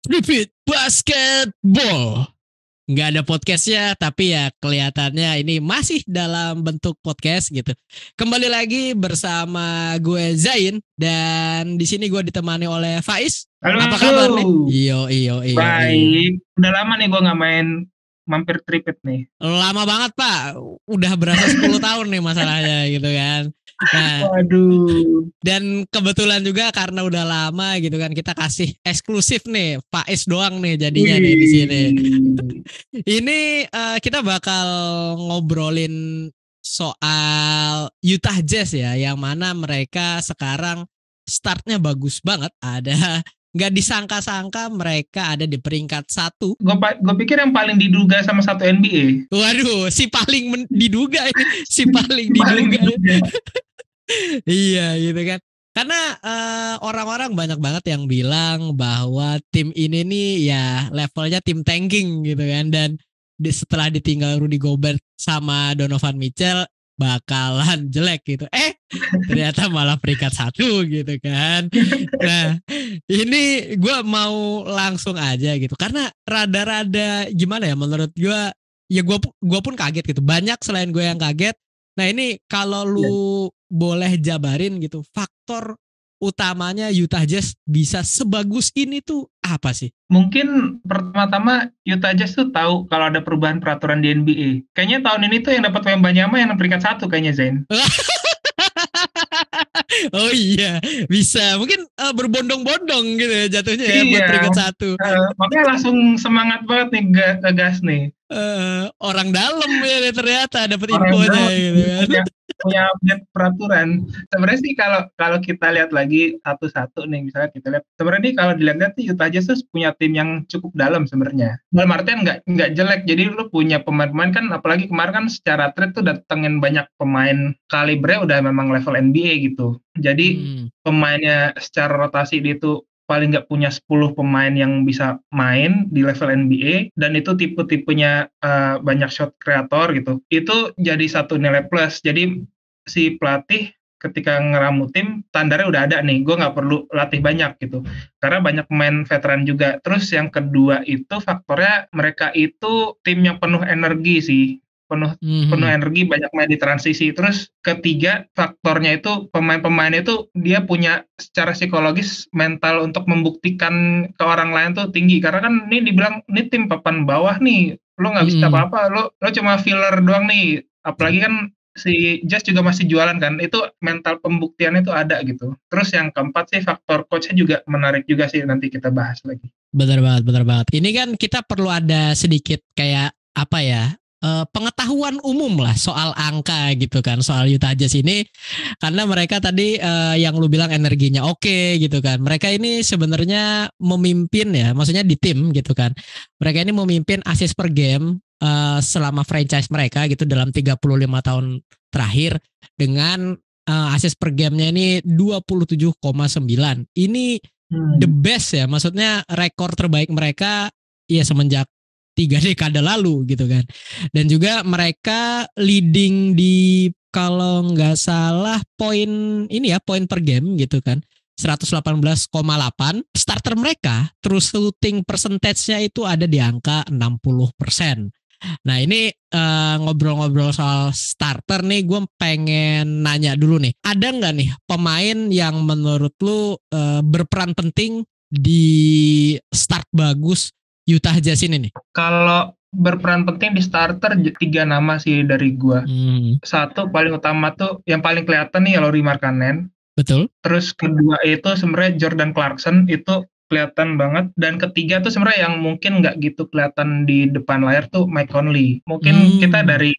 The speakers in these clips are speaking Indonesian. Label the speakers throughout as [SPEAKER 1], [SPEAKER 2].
[SPEAKER 1] Tripit Basketball. Nggak ada podcastnya, tapi ya kelihatannya ini masih dalam bentuk podcast gitu. Kembali lagi bersama gue Zain dan di sini gue ditemani oleh Faiz.
[SPEAKER 2] Halo,
[SPEAKER 1] Apa
[SPEAKER 2] halo.
[SPEAKER 1] kabar nih? Iyo.
[SPEAKER 2] Baik. Udah lama nih gue nggak main mampir tripit nih.
[SPEAKER 1] Lama banget Pak, udah berasa 10 tahun nih masalahnya gitu kan. Nah,
[SPEAKER 2] Waduh.
[SPEAKER 1] dan kebetulan juga karena udah lama gitu kan kita kasih eksklusif nih Faiz doang nih jadinya nih di sini.
[SPEAKER 2] Wih.
[SPEAKER 1] Ini kita bakal ngobrolin soal Utah Jazz ya, yang mana mereka sekarang startnya bagus banget. Ada nggak disangka-sangka mereka ada di peringkat 1.
[SPEAKER 2] Gue pikir yang paling diduga sama satu NBA.
[SPEAKER 1] Waduh, si paling diduga ini, si paling
[SPEAKER 2] Paling
[SPEAKER 1] diduga.
[SPEAKER 2] diduga.
[SPEAKER 1] Iya gitu kan. Karena orang-orang banyak banget yang bilang bahwa tim ini nih ya levelnya tim tanking gitu kan. Dan setelah ditinggal Rudy Gobert sama Donovan Mitchell bakalan jelek gitu. Ternyata malah peringkat 1 gitu kan. Nah ini gue mau langsung aja gitu. Karena rada-rada gimana ya menurut gue. Ya gue pun kaget gitu. Banyak selain gue yang kaget. Nah ini kalau lu boleh jabarin gitu, faktor utamanya Utah Jazz bisa sebagus ini tuh apa sih?
[SPEAKER 2] Mungkin pertama-tama Utah Jazz tuh tahu kalau ada perubahan peraturan di NBA. Kayaknya tahun ini tuh yang dapat Wembanyama yang peringkat 1 kayaknya, Zain.
[SPEAKER 1] Oh iya, bisa. Mungkin berbondong-bondong gitu ya jatuhnya ya buat
[SPEAKER 2] Iya.
[SPEAKER 1] peringkat 1.
[SPEAKER 2] Makanya langsung semangat banget nih ngegas nih.
[SPEAKER 1] Orang dalam ya ternyata dapat
[SPEAKER 2] Orang
[SPEAKER 1] infonya
[SPEAKER 2] dalam
[SPEAKER 1] gitu kan.
[SPEAKER 2] punya update peraturan. Sebenarnya sih kalau kita lihat lagi satu-satu nih, misalnya kita lihat sebenarnya nih kalau dilihat nih Utah Jazz tuh punya tim yang cukup dalam sebenarnya. Dalam artian nggak jelek. Jadi lu punya pemain-pemain kan, apalagi kemarin kan secara trade tuh datengin banyak pemain kalibernya udah memang level NBA gitu. Jadi pemainnya secara rotasi dia tuh paling nggak punya 10 pemain yang bisa main di level NBA, dan itu tipe-tipenya banyak shot kreator gitu. Itu jadi satu nilai plus. Jadi si pelatih ketika ngeramu tim, standarnya udah ada nih, gue nggak perlu latih banyak gitu. Karena banyak pemain veteran juga. Terus yang kedua itu faktornya mereka itu tim yang penuh energi sih. Penuh energi, banyak main di transisi. Terus ketiga faktornya itu pemain-pemainnya itu dia punya secara psikologis mental untuk membuktikan ke orang lain tuh tinggi, karena kan ini dibilang ini tim papan bawah nih, lo nggak bisa apa-apa, lo cuma filler doang nih, apalagi kan si Jazz juga masih jualan kan, itu mental pembuktiannya itu ada gitu. Terus yang keempat sih faktor coachnya juga menarik juga sih, nanti kita bahas lagi.
[SPEAKER 1] Bener banget. Ini kan kita perlu ada sedikit kayak apa ya, pengetahuan umum lah soal angka gitu kan, soal Utah Jazz ini. Karena mereka tadi yang lu bilang energinya oke gitu kan. Mereka ini sebenarnya memimpin ya, maksudnya di tim gitu kan. Mereka ini memimpin assist per game selama franchise mereka gitu dalam 35 tahun terakhir dengan assist per gamenya ini 27,9. Ini the best ya, maksudnya rekor terbaik mereka ya semenjak 3 dekade lalu gitu kan. Dan juga mereka leading di kalau nggak salah poin ini ya, poin per game gitu kan. 118,8. Starter mereka terus shooting percentage-nya itu ada di angka 60%. Nah ini ngobrol-ngobrol soal starter nih, gue pengen nanya dulu nih, ada nggak nih pemain yang menurut lu berperan penting di start bagus Utah Jazz ini nih?
[SPEAKER 2] Kalau berperan penting di starter 3 nama sih dari gua. Satu paling utama tuh yang paling kelihatan nih Lauri Markkanen.
[SPEAKER 1] Betul.
[SPEAKER 2] Terus kedua itu sebenarnya Jordan Clarkson, itu kelihatan banget. Dan ketiga tuh sebenarnya yang mungkin nggak gitu kelihatan di depan layar tuh Mike Conley. Mungkin kita dari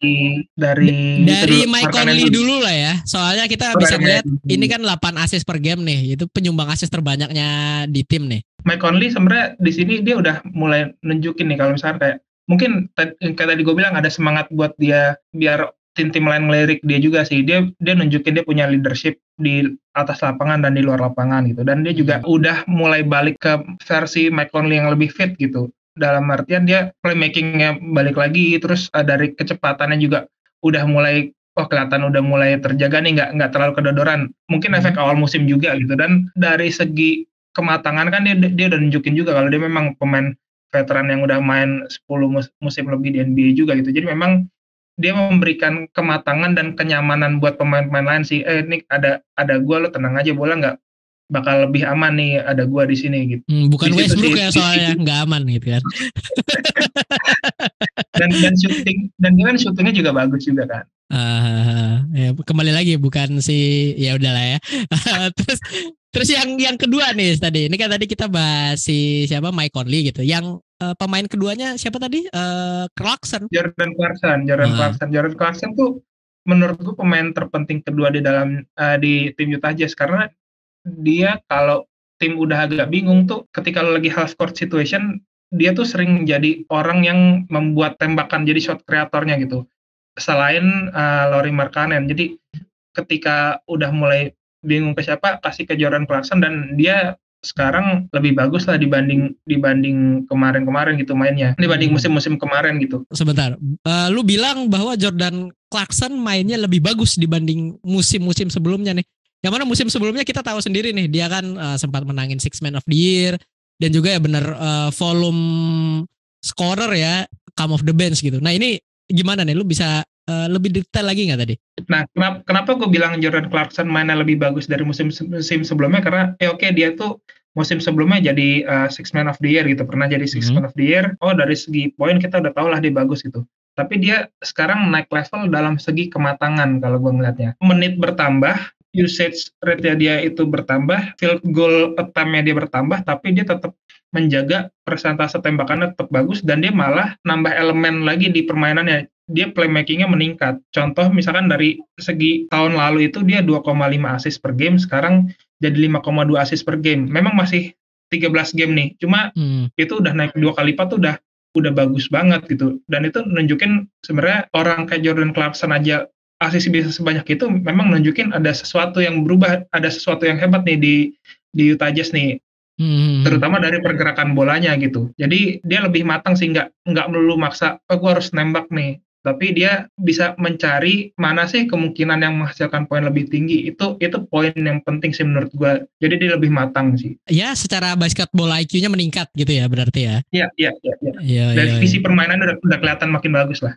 [SPEAKER 1] Mike Conley dulu lah ya. Soalnya kita bisa melihat ini kan 8 assist per game nih. Itu penyumbang assist terbanyaknya di tim nih.
[SPEAKER 2] Mike Conley sebenarnya di sini dia udah mulai nunjukin nih, kalau misalnya kayak mungkin kayak tadi gue bilang ada semangat buat dia biar tim-tim lain ngelirik dia juga sih. Dia nunjukin dia punya leadership di atas lapangan dan di luar lapangan gitu. Dan dia juga udah mulai balik ke versi Mike Conley yang lebih fit gitu. Dalam artian dia playmaking-nya balik lagi, terus dari kecepatannya juga udah mulai kelihatan udah mulai terjaga nih, nggak terlalu kedodoran. Mungkin efek awal musim juga gitu. Dan dari segi kematangan kan dia udah nunjukin juga kalau dia memang pemain veteran yang udah main 10 musim lebih di NBA juga gitu. Jadi memang dia memberikan kematangan dan kenyamanan buat pemain-pemain lain sih. Ini ada gua, lo tenang aja, bola nggak bakal lebih aman nih ada gua di sini gitu.
[SPEAKER 1] Bukan
[SPEAKER 2] Di situ
[SPEAKER 1] Westbrook
[SPEAKER 2] sih
[SPEAKER 1] ya soalnya nggak aman gitu kan.
[SPEAKER 2] dan dia kan syutingnya juga bagus juga kan.
[SPEAKER 1] Ya, kembali lagi bukan si ya udahlah ya. terus terus yang kedua nih tadi. Ini kan tadi kita bahas si siapa Mike Conley gitu. Yang pemain keduanya siapa tadi? Clarkson.
[SPEAKER 2] Jordan Clarkson tuh menurut gue pemain terpenting kedua di dalam di tim Utah Jazz karena dia kalau tim udah agak bingung tuh ketika lo lagi half court situation dia tuh sering jadi orang yang membuat tembakan jadi shot kreatornya gitu. Selain Lauri Markkanen. Jadi ketika udah mulai bingung ke siapa kasih ke Jordan Clarkson dan dia sekarang lebih bagus lah dibanding kemarin-kemarin gitu mainnya, dibanding musim-musim kemarin gitu.
[SPEAKER 1] Sebentar, lu bilang bahwa Jordan Clarkson mainnya lebih bagus dibanding musim-musim sebelumnya nih. Yang mana musim sebelumnya kita tahu sendiri nih, dia kan sempat menangin Six Man of the Year dan juga ya bener volume scorer ya, come off the bench gitu. Nah ini gimana nih, lu bisa lebih detail lagi nggak tadi?
[SPEAKER 2] Nah, kenapa gue bilang Jordan Clarkson mainnya lebih bagus dari musim sebelumnya? Karena oke, dia tuh musim sebelumnya jadi Six Man of the Year gitu, pernah jadi Six Man of the Year. Oh, dari segi poin kita udah tahu lah dia bagus gitu. Tapi dia sekarang naik level dalam segi kematangan kalau gue ngeliatnya. Menit bertambah, usage rate-nya dia itu bertambah, field goal attempt-nya dia bertambah, tapi dia tetap menjaga persentase tembakannya tetap bagus dan dia malah nambah elemen lagi di permainannya. Dia playmaking-nya meningkat. Contoh misalkan dari segi tahun lalu itu dia 2,5 assist per game, sekarang jadi 5,2 assist per game. Memang masih 13 game nih, cuma itu udah naik 2 kali lipat tuh udah bagus banget gitu. Dan itu nunjukin sebenarnya orang kayak Jordan Clarkson aja assist bisa sebanyak itu memang nunjukin ada sesuatu yang berubah, ada sesuatu yang hebat nih di Utah Jazz nih. Terutama dari pergerakan bolanya gitu. Jadi dia lebih matang sih, nggak melulu maksa, gue harus nembak nih. Tapi dia bisa mencari mana sih kemungkinan yang menghasilkan poin lebih tinggi. Itu poin yang penting sih menurut gue. Jadi dia lebih matang sih.
[SPEAKER 1] Ya, secara basketball IQ-nya meningkat gitu ya berarti ya.
[SPEAKER 2] Iya. Dari visi permainan udah kelihatan makin bagus lah.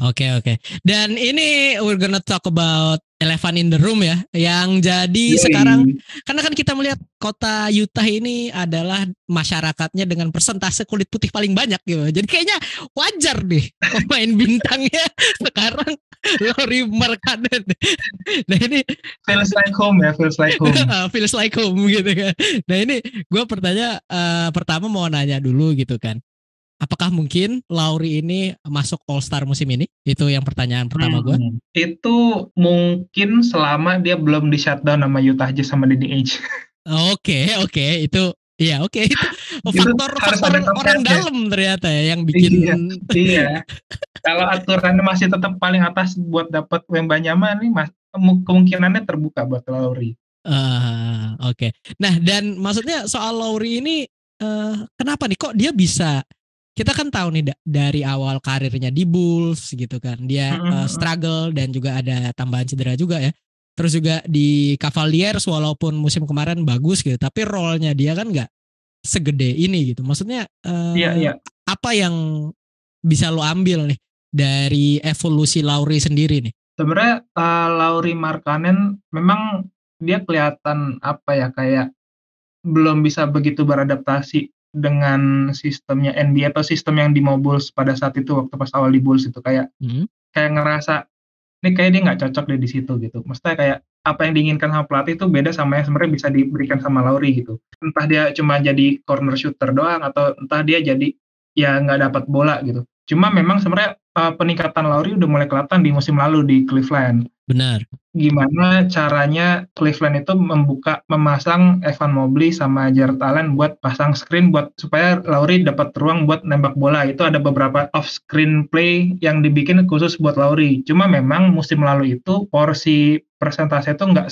[SPEAKER 1] Oke. Dan ini we're gonna talk about elephant in the room ya, yang jadi sekarang karena kan kita melihat kota Utah ini adalah masyarakatnya dengan persentase kulit putih paling banyak gitu. Jadi kayaknya wajar nih pemain bintangnya sekarang Lauri Markkanen. Nah ini
[SPEAKER 2] feels like home
[SPEAKER 1] feels like home gitu kan. Nah ini gue pertama mau nanya dulu gitu kan. Apakah mungkin Lauri ini masuk All Star musim ini? Itu yang pertanyaan pertama gue.
[SPEAKER 2] Itu mungkin selama dia belum di shutdown sama Utah Jazz sama Danny Ainge.
[SPEAKER 1] Oke. Itu iya oke. Itu faktor orang dalam ternyata ya yang bikin.
[SPEAKER 2] Iya. Kalau aturannya masih tetap paling atas buat dapat Wemba nyaman nih, kemungkinannya terbuka buat Lauri.
[SPEAKER 1] Oke. Nah dan maksudnya soal Lauri ini kenapa nih kok dia bisa? Kita kan tahu nih dari awal karirnya di Bulls gitu kan. Dia struggle dan juga ada tambahan cedera juga ya. Terus juga di Cavaliers walaupun musim kemarin bagus gitu. Tapi role-nya dia kan gak segede ini gitu. Maksudnya apa yang bisa lo ambil nih dari evolusi Lauri sendiri nih?
[SPEAKER 2] Sebenarnya Lauri Markkanen memang dia kelihatan kayak belum bisa begitu beradaptasi dengan sistemnya NBA atau sistem yang di Bulls pada saat itu waktu pas awal di Bulls itu kayak ngerasa ini kayak dia nggak cocok deh di situ gitu. Maksudnya kayak apa yang diinginkan sama pelatih itu beda sama yang sebenarnya bisa diberikan sama Lauri gitu. Entah dia cuma jadi corner shooter doang atau entah dia jadi ya nggak dapat bola gitu. Cuma memang sebenarnya peningkatan Lauri udah mulai kelihatan di musim lalu di Cleveland.
[SPEAKER 1] Benar.
[SPEAKER 2] Gimana caranya Cleveland itu memasang Evan Mobley sama Jarrett Allen buat pasang screen buat supaya Lauri dapat ruang buat nembak bola. Itu ada beberapa off screen play yang dibikin khusus buat Lauri. Cuma memang musim lalu itu porsi persentase itu nggak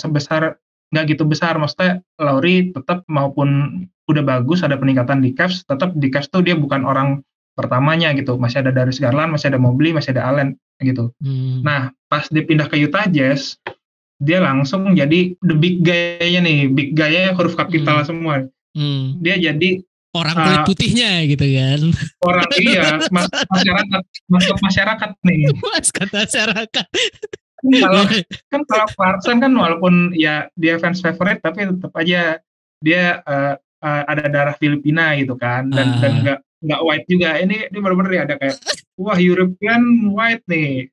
[SPEAKER 2] gitu besar. Maksudnya Lauri tetap maupun udah bagus ada peningkatan di Cavs, tetap di Cavs tuh dia bukan orang pertamanya gitu. Masih ada Darius Garland, masih ada Mobley, masih ada Allen gitu. Nah, pas dipindah ke Utah Jazz, dia langsung jadi the big guy-nya nih, big guy-nya huruf kapital semua. Dia jadi
[SPEAKER 1] orang kulit putihnya gitu kan.
[SPEAKER 2] Orang iya, masuk masyarakat nih.
[SPEAKER 1] Masuk masyarakat.
[SPEAKER 2] Kalau Clarkson kan walaupun ya dia fans favorite tapi tetap aja dia ada darah Filipina gitu kan, dan nggak white juga. Ini benar-benar ya ada kayak wah European white nih.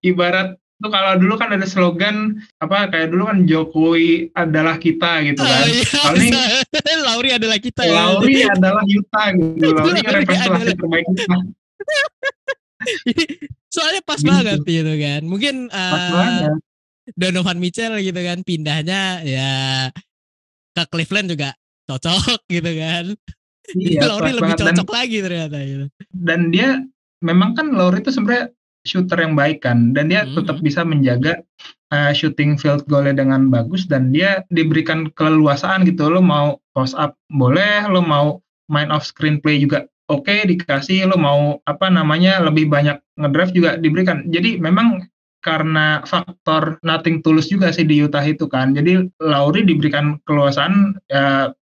[SPEAKER 2] Ibarat tuh kalau dulu kan ada slogan apa kayak dulu kan Jokowi adalah kita gitu kan. Kalau ini
[SPEAKER 1] Lauri adalah kita.
[SPEAKER 2] Lauri adalah Yuta gitu. Lauri representasi terbaik kita.
[SPEAKER 1] Soalnya pas banget gitu kan. Mungkin Donovan Mitchell gitu kan pindahnya ya ke Cleveland juga cocok gitu kan. Iya, Lauri lebih cocok lagi ternyata gitu.
[SPEAKER 2] Dan dia memang kan Lauri itu sebenarnya shooter yang baik kan, dan dia tetap bisa menjaga shooting field goal-nya dengan bagus, dan dia diberikan keleluasaan gitu. Lo mau post up boleh, lo mau main off screen play juga oke, dikasih. Lo mau lebih banyak ngedrive juga diberikan. Jadi memang karena faktor nothing tulus juga sih di Utah itu kan. Jadi Lauri diberikan keleluasaan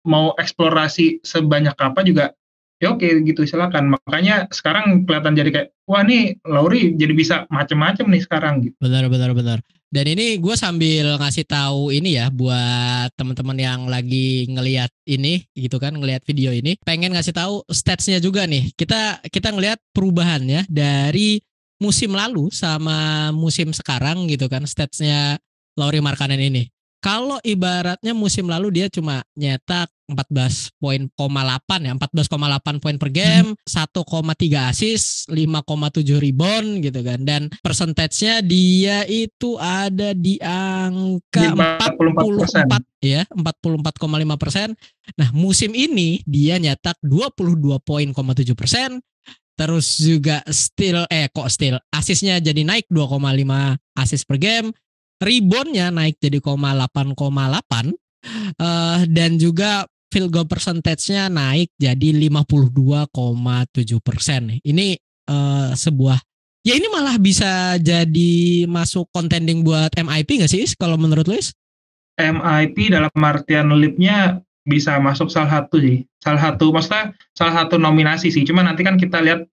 [SPEAKER 2] mau eksplorasi sebanyak apa juga ya oke gitu, silakan. Makanya sekarang kelihatan jadi kayak wah nih Lauri jadi bisa macem-macem nih sekarang gitu.
[SPEAKER 1] Benar. Dan ini gue sambil ngasih tahu ini ya buat teman-teman yang lagi ngelihat ini gitu kan, ngelihat video ini, pengen ngasih tahu statsnya juga nih. Kita ngelihat perubahannya dari musim lalu sama musim sekarang gitu kan, statsnya Lauri Markkanen ini. Kalau ibaratnya musim lalu dia cuma nyetak 14,8 ya, 14,8 poin per game, 1,3 assist, 5,7 rebound gitu kan. Dan persentasenya dia itu ada di angka 44 ya, 44,5%. Nah, musim ini dia nyetak 22,7%. Terus juga assistnya jadi naik 2,5 assist per game. Reboundnya naik jadi 8,8 dan juga field goal percentage-nya naik jadi 52,7%. Ini sebuah ya ini malah bisa jadi masuk contending buat MIP nggak sih kalau menurut Luis?
[SPEAKER 2] MIP dalam artian LIP-nya bisa masuk salah satu nominasi sih. Cuma nanti kan kita lihat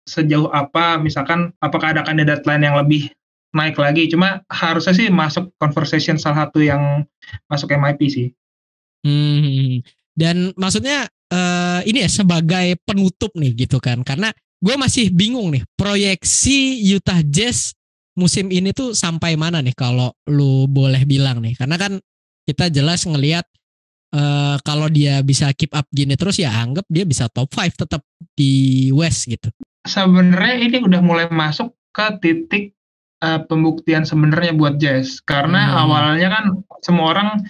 [SPEAKER 2] sejauh apa, misalkan apakah ada kandidat lain yang lebih naik lagi. Cuma harusnya sih masuk conversation salah satu yang masuk MIP sih.
[SPEAKER 1] Dan maksudnya ini ya sebagai penutup nih gitu kan, karena gue masih bingung nih proyeksi Utah Jazz musim ini tuh sampai mana nih kalau lu boleh bilang nih, karena kan kita jelas ngelihat kalau dia bisa keep up gini terus ya anggap dia bisa top 5 tetap di West gitu.
[SPEAKER 2] Sebenarnya ini udah mulai masuk ke titik pembuktian sebenarnya buat Jazz, karena awalnya kan semua orang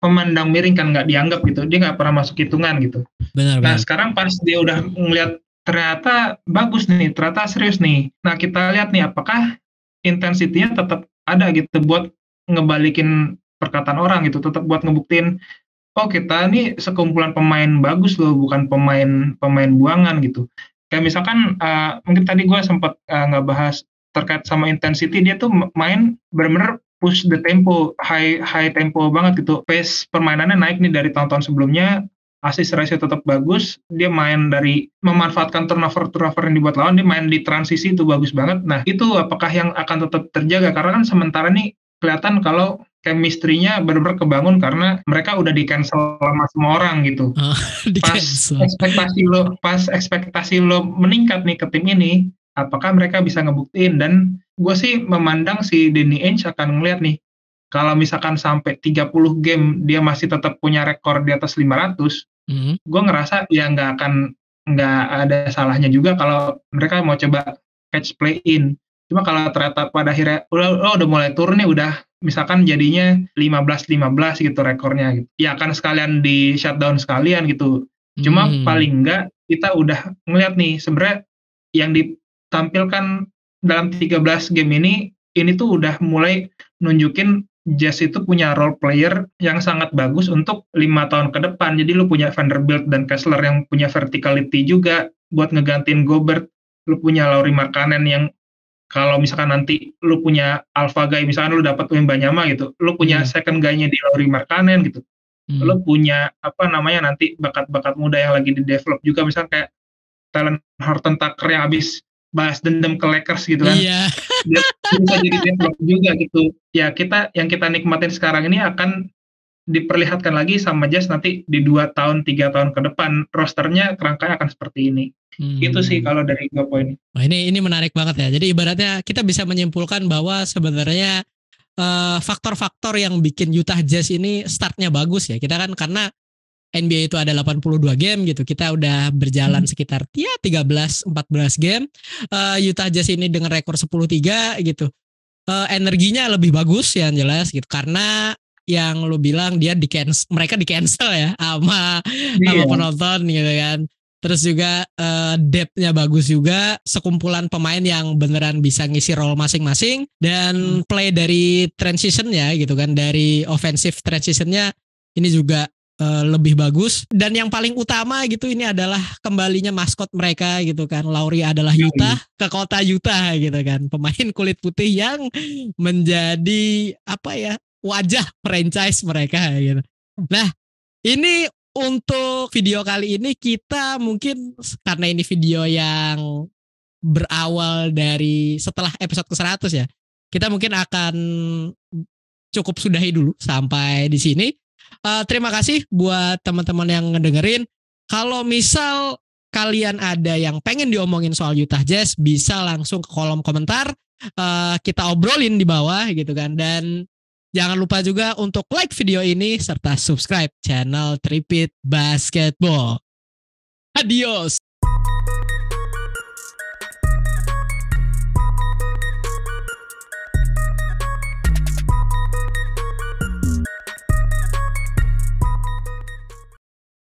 [SPEAKER 2] memandang miring kan, nggak dianggap gitu, dia nggak pernah masuk hitungan gitu.
[SPEAKER 1] Benar.
[SPEAKER 2] Sekarang pas dia udah ngeliat ternyata bagus nih, ternyata serius nih. Nah kita lihat nih apakah intensitinya tetap ada gitu buat ngebalikin perkataan orang gitu, tetap buat ngebuktiin oh kita nih sekumpulan pemain bagus loh, bukan pemain buangan gitu. Kayak misalkan mungkin tadi gue sempat ngebahas terkait sama intensity, dia tuh main benar-benar push the tempo, high tempo banget gitu. Pace permainannya naik nih dari tahun-tahun sebelumnya, assist ratio tetap bagus, dia main dari memanfaatkan turnover yang dibuat lawan, dia main di transisi itu bagus banget. Nah itu apakah yang akan tetap terjaga, karena kan sementara nih kelihatan kalau chemistry-nya benar-benar kebangun karena mereka udah di cancel sama semua orang gitu. Pas ekspektasi lo meningkat nih ke tim ini, apakah mereka bisa ngebuktiin? Dan gue sih memandang si Danny Ainge akan ngeliat nih, kalau misalkan sampai 30 game dia masih tetap punya rekor di atas 500, gue ngerasa ya nggak ada salahnya juga kalau mereka mau coba catch play in. Cuma kalau ternyata pada akhirnya udah mulai turun nih, udah misalkan jadinya 15-15 gitu rekornya gitu, ya akan sekalian di shutdown sekalian gitu. Cuma paling enggak kita udah ngeliat nih sebenarnya yang ditampilkan dalam 13 game ini tuh udah mulai nunjukin Jazz itu punya role player yang sangat bagus untuk 5 tahun ke depan. Jadi lu punya Vanderbilt dan Kessler yang punya verticality juga buat ngegantiin Gobert. Lu punya Lauri Markkanen yang kalau misalkan nanti lu punya alpha guy, misalkan lu dapat Wembanyama gitu, lu punya second guy-nya di Lauri Markkanen gitu, lu punya apa namanya nanti bakat-bakat muda yang lagi di develop juga, misalkan kayak Talen Horton Tucker yang habis balas dendam ke Lakers gitu kan,
[SPEAKER 1] Iya.
[SPEAKER 2] dia bisa jadi develop juga gitu. Ya yang kita nikmatin sekarang ini akan diperlihatkan lagi sama Jazz nanti di 2 tahun 3 tahun ke depan, rosternya kerangkanya akan seperti ini. Itu sih kalau dari gue poin.
[SPEAKER 1] Wah, ini menarik banget ya. Jadi ibaratnya kita bisa menyimpulkan bahwa sebenarnya faktor-faktor yang bikin Utah Jazz ini startnya bagus ya. Kita kan karena NBA itu ada 82 game gitu. Kita udah berjalan sekitar 13-14 game. Utah Jazz ini dengan rekor 10-3 gitu. Energinya lebih bagus yang jelas gitu. Karena yang lu bilang dia mereka di cancel ya sama penonton gitu kan. Terus juga depth-nya bagus juga, sekumpulan pemain yang beneran bisa ngisi role masing-masing, dan play dari transition-nya gitu kan, dari offensive transition-nya ini juga lebih bagus. Dan yang paling utama gitu ini adalah kembalinya maskot mereka gitu kan, Lauri adalah Utah ke kota Utah gitu kan, pemain kulit putih yang menjadi apa ya, wajah franchise mereka gitu. Nah, ini untuk video kali ini kita mungkin karena ini video yang berawal dari setelah episode ke-100 ya. Kita mungkin akan cukup sudahi dulu sampai di sini. Terima kasih buat teman-teman yang ngedengerin. Kalau misal kalian ada yang pengen diomongin soal Utah Jazz, bisa langsung ke kolom komentar. Kita obrolin di bawah gitu kan. Dan jangan lupa juga untuk like video ini serta subscribe channel Tripit Basketball. Adios.